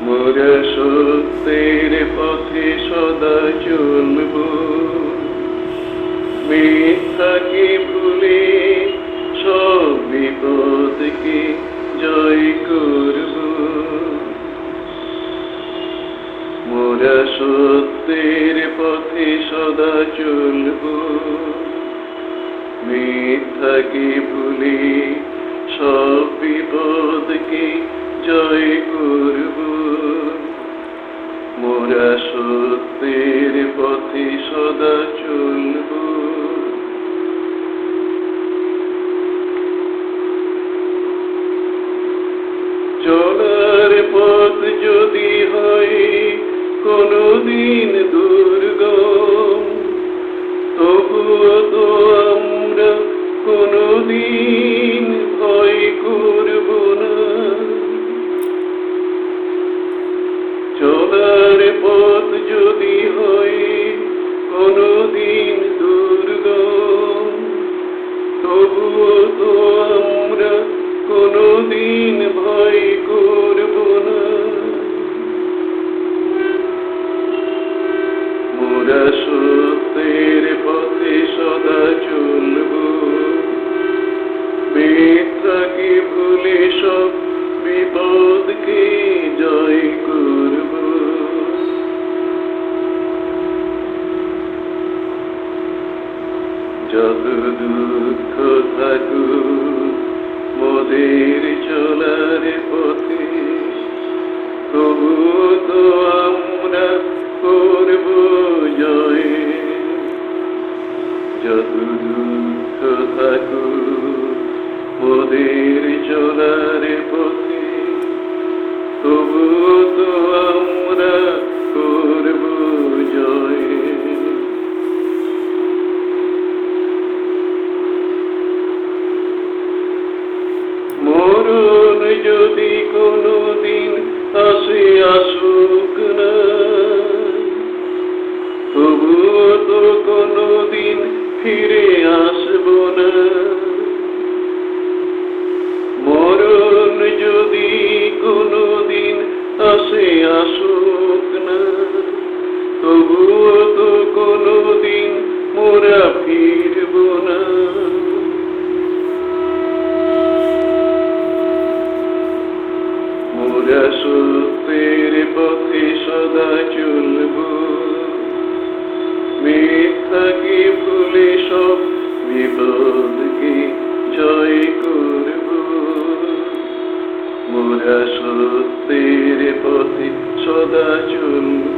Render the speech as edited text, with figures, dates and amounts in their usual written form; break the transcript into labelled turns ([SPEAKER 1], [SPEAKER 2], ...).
[SPEAKER 1] মোরা সত্যের পথে সদা চলব, মিথ্যাকে ভুলে সব বিপদকে জয় করব। মোরা সত্যের পথে সদা চলব, মিথ্যাকে ভুলে সব বিপদকে জয় করব। মোরা সত্যের পথে সদা চলব। চলার পথ যদি হয় কোনদিন দুর্গম, তবুও তো আমরা কোনদিন ভয় করব না। চলার পথ যদি হয় কোনদিন দুর্গম, তবুও তো আমরা কোনদিন ভয় করব না। মোরা সত্যের পথে সদা চলব, মিথ্যাকে ভুলে সব বিপদকে জয় করব। যত দুঃখ থাকুক মোদের চলার পথে, তবুও তো আমরা করব জয়। যত দুঃখ থাকুক মোদের চলার পথে, তবুও তো আমরা করব জয়। মরণ যদি কোনদিন আসে আসুক না, তবুও তো কোনদিন ফিরে আসব না। মরণ যদি কোনদিন আসে আসুক না, তবুও তো কোনদিন মোরা ফিরব না। মোরা সত্যের পথে সদা চলব, মিথ্যাকে ভুলে সব বিপদকে জয় করব। মোরা সত্যের পথে সদা চলব।